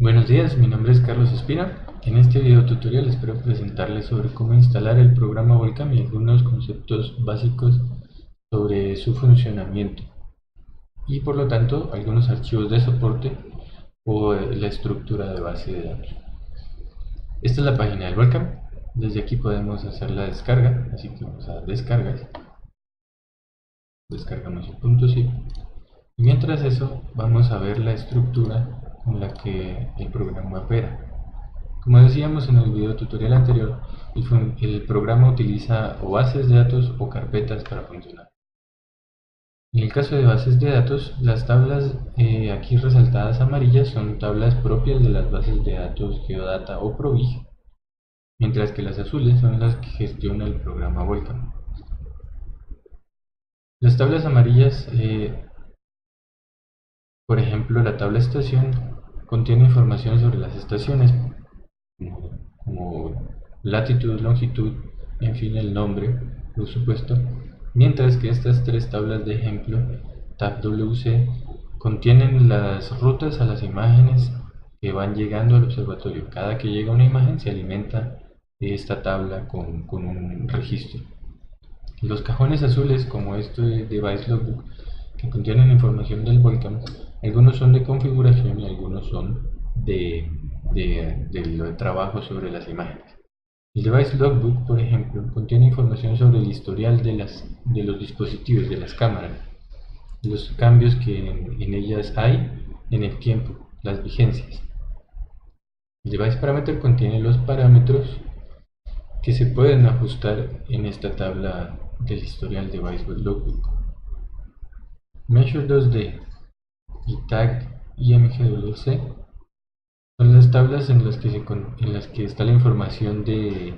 Buenos días, mi nombre es Carlos Espina. En este video tutorial espero presentarles sobre cómo instalar el programa Volcam y algunos conceptos básicos sobre su funcionamiento y por lo tanto algunos archivos de soporte o la estructura de base de datos. Esta es la página del Volcam. Desde aquí podemos hacer la descarga, así que vamos a descargas. Descargamos el .zip y mientras eso vamos a ver la estructura con la que el programa opera. Como decíamos en el video tutorial anterior, el programa utiliza o bases de datos o carpetas para funcionar. En el caso de bases de datos, las tablas aquí resaltadas amarillas son tablas propias de las bases de datos Geodata o Provig, mientras que las azules son las que gestiona el programa Volcam. Las tablas amarillas, por ejemplo la tabla estación, contiene información sobre las estaciones, como latitud, longitud, en fin, el nombre, por supuesto, mientras que estas tres tablas de ejemplo, tab WC, contienen las rutas a las imágenes que van llegando al observatorio. Cada que llega una imagen se alimenta de esta tabla con un registro. Los cajones azules, como este Device Logbook, que contienen información del Volcam, algunos son de configuración y algunos son de trabajo sobre las imágenes. El Device Logbook, por ejemplo, contiene información sobre el historial de los dispositivos, de las cámaras, los cambios que en ellas hay en el tiempo, las vigencias. El Device Parameter contiene los parámetros que se pueden ajustar en esta tabla del historial Device Logbook. Measure 2D y Tag IMGWC son las tablas en las que está la información de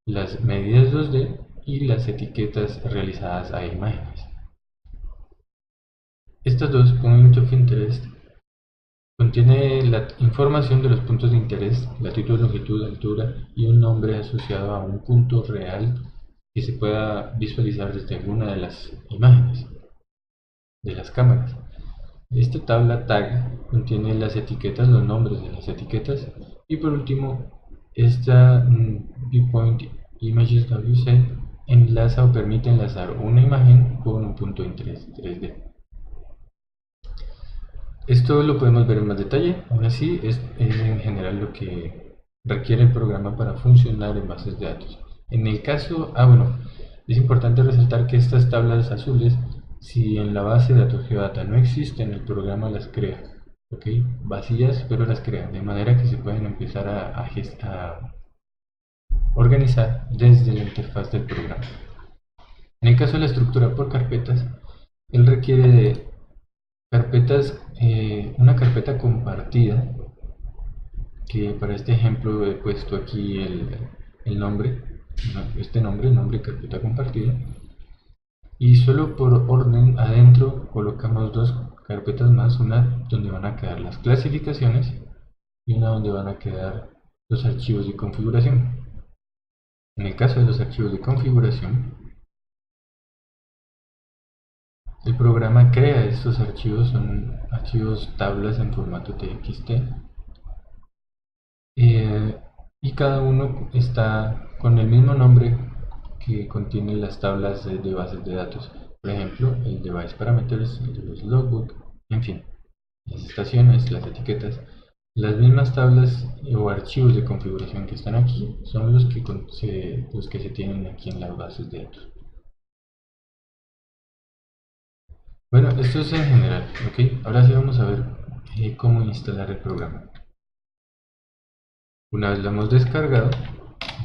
las medidas 2D y las etiquetas realizadas a imágenes. Estas dos, Point of Interest, contiene la información de los puntos de interés, latitud, longitud, altura y un nombre asociado a un punto real que se pueda visualizar desde alguna de las imágenes de las cámaras. Esta tabla tag contiene las etiquetas, los nombres de las etiquetas, y por último esta Viewpoint Images WC enlaza o permite enlazar una imagen con un punto de interés 3D. Esto lo podemos ver en más detalle. Aún así es en general lo que requiere el programa para funcionar en bases de datos. En el caso, es importante resaltar que estas tablas azules, si en la base de datos Geodata no existen, el programa las crea, vacías, pero las crea, de manera que se pueden empezar a organizar desde la interfaz del programa. En el caso de la estructura por carpetas, él requiere de carpetas, una carpeta compartida, que para este ejemplo he puesto aquí el nombre, el nombre carpeta compartida, y solo por orden adentro colocamos dos carpetas más, una donde van a quedar las clasificaciones y una donde van a quedar los archivos de configuración. En el caso de los archivos de configuración, el programa crea estos archivos, son archivos tablas en formato TXT, y cada uno está con el mismo nombre que contiene las tablas de bases de datos. Por ejemplo, el Device Parameters, el Device Logbook, en fin, las estaciones, las etiquetas. Las mismas tablas o archivos de configuración que están aquí son los que se tienen aquí en las bases de datos. Bueno, esto es en general, Ahora sí vamos a ver cómo instalar el programa. Una vez lo hemos descargado,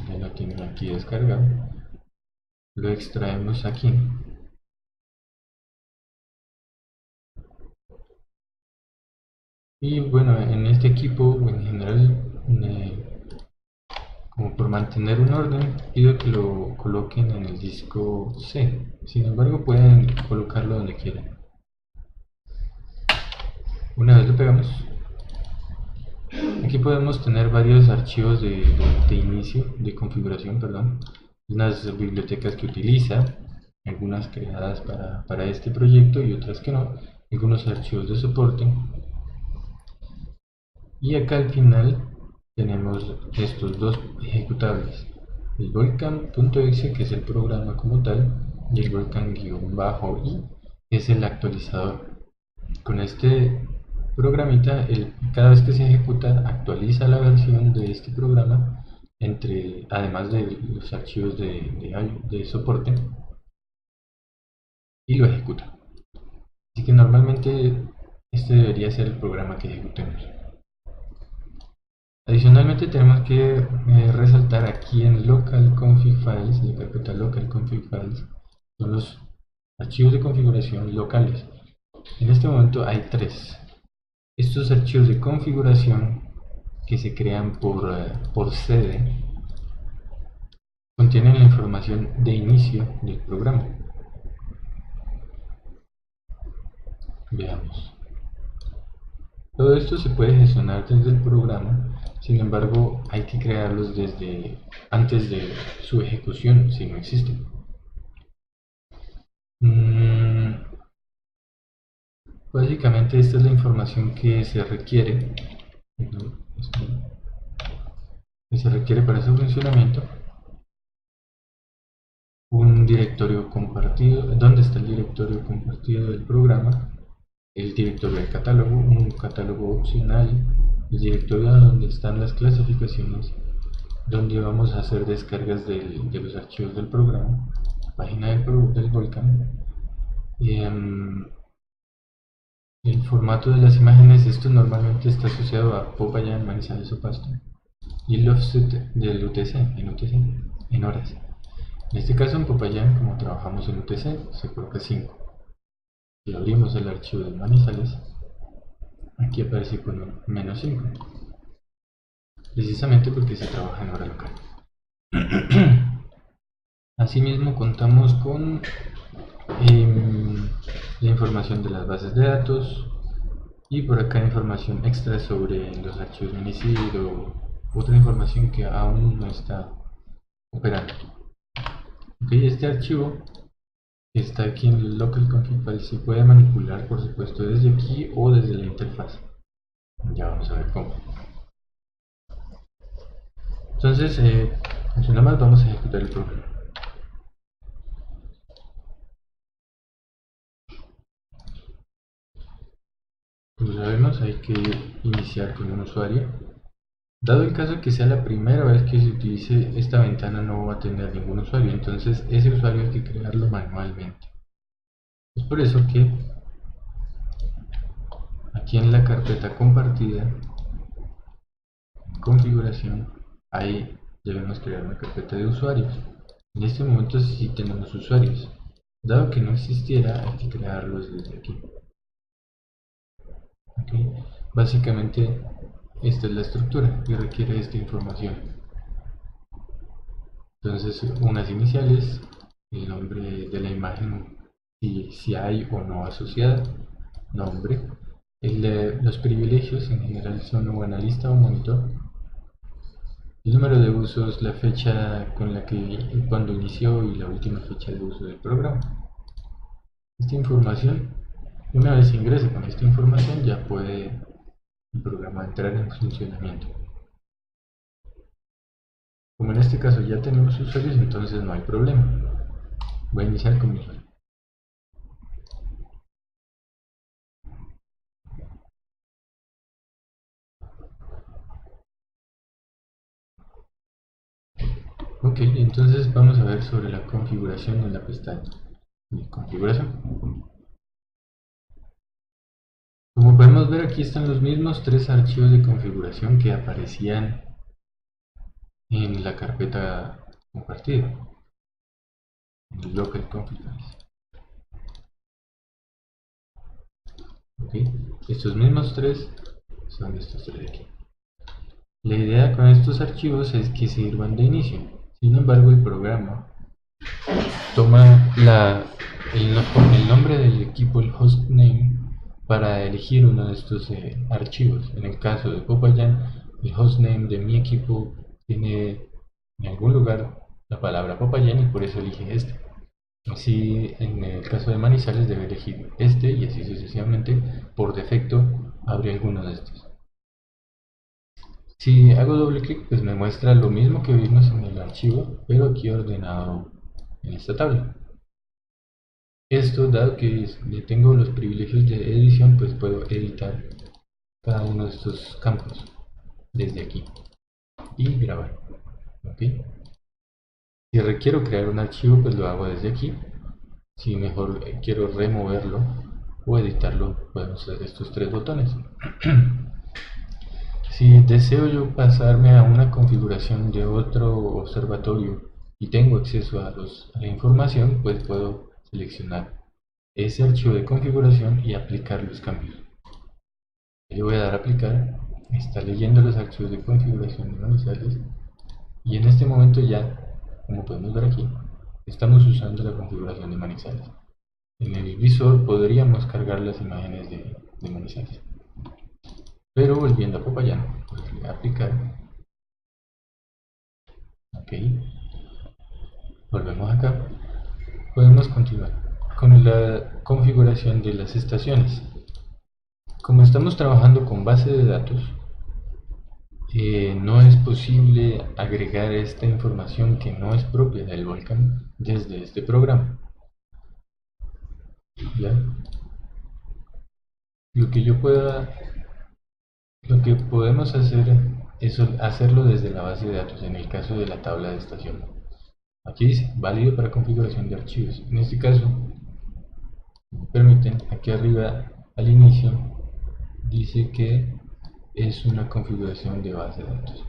ya lo tienen aquí descargado, lo extraemos aquí. Y bueno, en este equipo, en general, como por mantener un orden, pido que lo coloquen en el disco C. Sin embargo, pueden colocarlo donde quieran. Una vez lo pegamos, aquí podemos tener varios archivos de inicio, de configuración, perdón, unas bibliotecas que utiliza, algunas creadas para este proyecto y otras que no, algunos archivos de soporte. Y acá al final tenemos estos dos ejecutables, el volcan.exe, que es el programa como tal, y el volcan-i, que es el actualizador. Con este programita, cada vez que se ejecuta, actualiza la versión de este programa, además de los archivos de soporte, y lo ejecuta. Así que normalmente este debería ser el programa que ejecutemos. Adicionalmente tenemos que resaltar aquí en local config files, la carpeta local config files, son los archivos de configuración locales. En este momento hay tres. Estos archivos de configuración que se crean por sede contienen la información de inicio del programa. Veamos. Todo esto se puede gestionar desde el programa, sin embargo hay que crearlos desde antes de su ejecución si no existen. Básicamente esta es la información que se requiere, para su funcionamiento. Un directorio compartido, ¿dónde está el directorio compartido del programa? El directorio de catálogo, un catálogo opcional, el directorio donde están las clasificaciones, donde vamos a hacer descargas de los archivos del programa, página del Volcan, el formato de las imágenes. Esto normalmente está asociado a Popayán, Manizales o Pasto, y el offset del UTC en horas. En este caso en Popayán, como trabajamos en UTC, se coloca 5. Si abrimos el archivo de Manizales, aquí aparece con un -5, precisamente porque se trabaja en hora local. Asimismo contamos con la información de las bases de datos, y por acá información extra sobre los archivos Minisid o otra información que aún no está operando. Este archivo que está aquí en el local config file se puede manipular, por supuesto, desde aquí o desde la interfaz. Ya vamos a ver cómo. Entonces, nada más vamos a ejecutar el programa. Como sabemos, hay que iniciar con un usuario. Dado el caso que sea la primera vez que se utilice esta ventana, no va a tener ningún usuario, entonces ese usuario hay que crearlo manualmente. Es por eso que aquí en la carpeta compartida, configuración, ahí debemos crear una carpeta de usuarios. En este momento sí tenemos usuarios. Dado que no existiera, hay que crearlos desde aquí. Básicamente esta es la estructura que requiere esta información. Entonces, unas iniciales, el nombre de la imagen, si hay o no asociada, nombre, los privilegios en general son o analista o monitor, el número de usos, la fecha con la que cuando inició y la última fecha de uso del programa. Esta información, una vez se ingrese con esta información, ya puede el programa entrar en funcionamiento. Como en este caso ya tenemos usuarios, entonces no hay problema. Voy a iniciar con mi usuario. Ok, entonces vamos a ver sobre la configuración en la pestaña de configuración. Como podemos ver, aquí están los mismos tres archivos de configuración que aparecían en la carpeta compartida, en el local config files. Okay. Estos mismos tres son estos tres de aquí. La idea con estos archivos es que sirvan de inicio. Sin embargo, el programa toma el nombre del equipo, el hostname, para elegir uno de estos archivos. En el caso de Popayán, el hostname de mi equipo tiene en algún lugar la palabra Popayán y por eso elige este. Así, en el caso de Manizales debe elegir este y así sucesivamente. Por defecto abre alguno de estos. Si hago doble clic, pues me muestra lo mismo que vimos en el archivo, pero aquí ordenado en esta tabla. Esto, dado que tengo los privilegios de edición, pues puedo editar cada uno de estos campos desde aquí y grabar. ¿Ok? Si requiero crear un archivo, pues lo hago desde aquí. Si mejor quiero removerlo o editarlo, podemos usar estos tres botones. Si deseo yo pasarme a una configuración de otro observatorio y tengo acceso a la información, pues puedo seleccionar ese archivo de configuración y aplicar los cambios. Le voy a dar a aplicar, está leyendo los archivos de configuración iniciales y en este momento ya, como podemos ver aquí, estamos usando la configuración de Manizales. En el visor podríamos cargar las imágenes de Manizales. Pero volviendo a Popayán, podría aplicar. Ok, volvemos acá. Podemos continuar con la configuración de las estaciones. Como estamos trabajando con base de datos, no es posible agregar esta información que no es propia del volcán desde este programa. ¿Ya? Lo que yo pueda, lo que podemos hacer es hacerlo desde la base de datos en el caso de la tabla de estación. Aquí dice, válido para configuración de archivos. En este caso, me permiten, aquí arriba al inicio, dice que es una configuración de base de datos.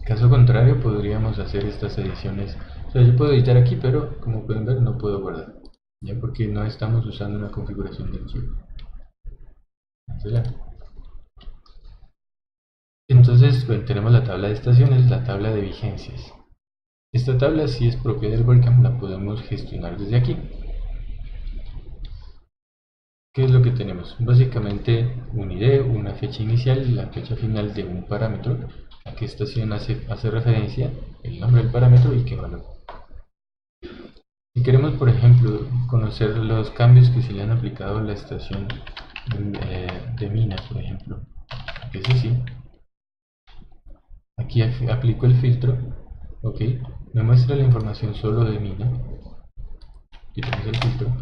Caso contrario, podríamos hacer estas ediciones. O sea, yo puedo editar aquí, pero como pueden ver, no puedo guardar. Ya porque no estamos usando una configuración de archivo. Cancelar. Entonces, bueno, tenemos la tabla de estaciones, la tabla de vigencias. Esta tabla, si es propia del volcán, la podemos gestionar desde aquí. ¿Qué es lo que tenemos? Básicamente un ID, una fecha inicial y la fecha final de un parámetro. A qué estación hace referencia, el nombre del parámetro y qué valor. Si queremos, por ejemplo, conocer los cambios que se le han aplicado a la estación de Mina, por ejemplo, que es así, aquí aplico el filtro, ok, me muestra la información solo de Mina, quitamos el filtro,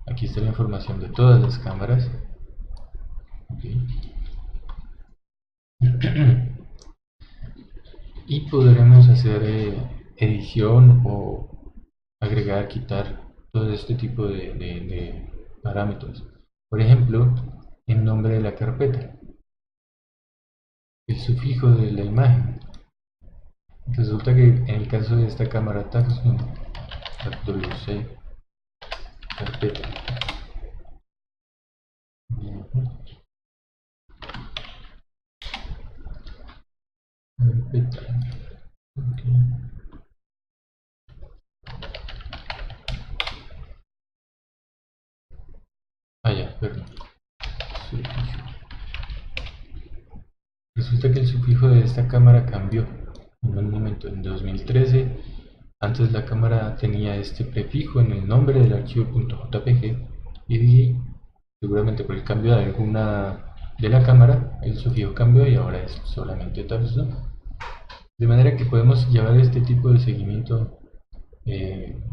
aquí está la información de todas las cámaras, okay. Y podremos hacer edición o agregar, quitar todo este tipo de parámetros. Por ejemplo, el nombre de la carpeta, el sufijo de la imagen. Resulta que en el caso de esta cámara Taxon, WC carpeta. Carpeta. Okay. Ah, ya, perdón. Sufijo. Resulta que el sufijo de esta cámara cambió en un momento, en 2013. Antes la cámara tenía este prefijo en el nombre del archivo .jpg y seguramente por el cambio de alguna de la cámara el sufijo cambió y ahora es solamente Taxon. De manera que podemos llevar este tipo de seguimiento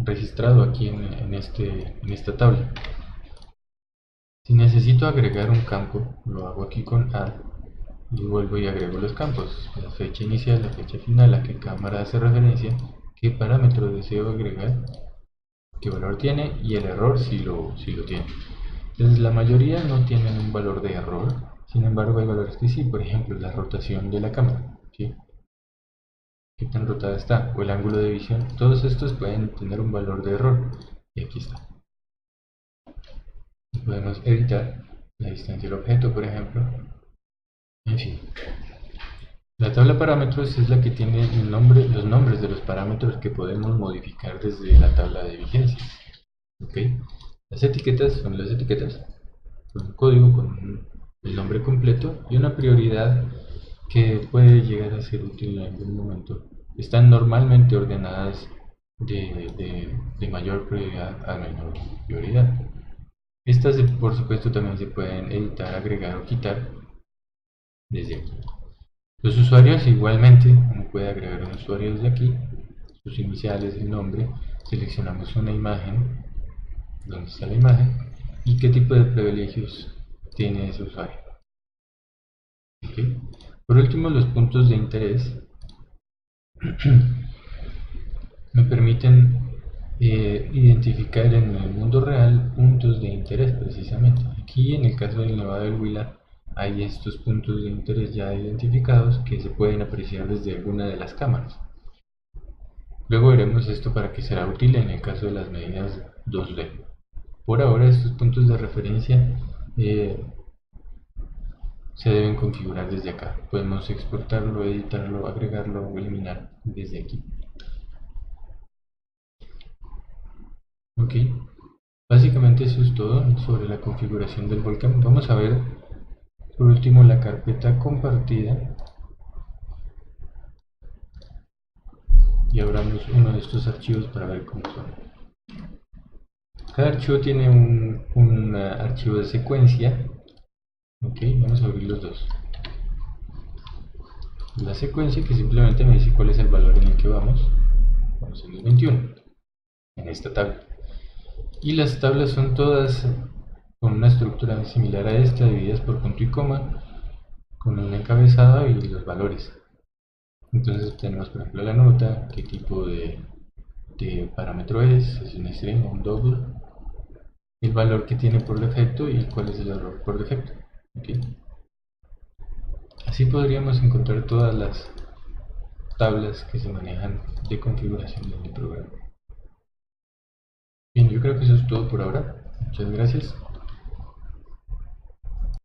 registrado aquí en esta tabla. Si necesito agregar un campo, lo hago aquí con Add y vuelvo y agrego los campos, la fecha inicial, la fecha final, a qué cámara hace referencia, qué parámetro deseo agregar, qué valor tiene y el error si lo tiene. Entonces la mayoría no tienen un valor de error, sin embargo hay valores que sí, por ejemplo la rotación de la cámara, ¿sí? Qué tan rotada está, o el ángulo de visión, todos estos pueden tener un valor de error y aquí está. Podemos editar la distancia del objeto, por ejemplo. En fin, la tabla parámetros es la que tiene los nombres de los parámetros que podemos modificar desde la tabla de vigencia. ¿Okay? Las etiquetas son las etiquetas, con un código, con el nombre completo y una prioridad que puede llegar a ser útil en algún momento. Están normalmente ordenadas de mayor prioridad a menor prioridad. Estas por supuesto también se pueden editar, agregar o quitar desde aquí. Los usuarios igualmente, uno puede agregar un usuario desde aquí, sus iniciales, el nombre, seleccionamos una imagen, donde está la imagen, y qué tipo de privilegios tiene ese usuario. ¿Okay? Por último, los puntos de interés me permiten identificar en el mundo real puntos de interés precisamente. Aquí en el caso del Nevado del Huila hay estos puntos de interés ya identificados que se pueden apreciar desde alguna de las cámaras. Luego veremos esto para qué será útil en el caso de las medidas 2D. Por ahora estos puntos de referencia se deben configurar desde acá. Podemos exportarlo, editarlo, agregarlo o eliminar desde aquí. Ok, básicamente eso es todo sobre la configuración del volcán. Vamos a ver por último la carpeta compartida y abramos uno de estos archivos para ver cómo son. Cada archivo tiene un archivo de secuencia. Ok, vamos a abrir los dos. La secuencia que simplemente me dice cuál es el valor en el que vamos. Vamos en el 21, en esta tabla. Y las tablas son todas con una estructura similar a esta, divididas por punto y coma, con un encabezado y los valores. Entonces tenemos por ejemplo la nota, qué tipo de parámetro es un string o un double, el valor que tiene por defecto y cuál es el error por defecto. ¿Okay? Así podríamos encontrar todas las tablas que se manejan de configuración del programa. Bien, yo creo que eso es todo por ahora. Muchas gracias.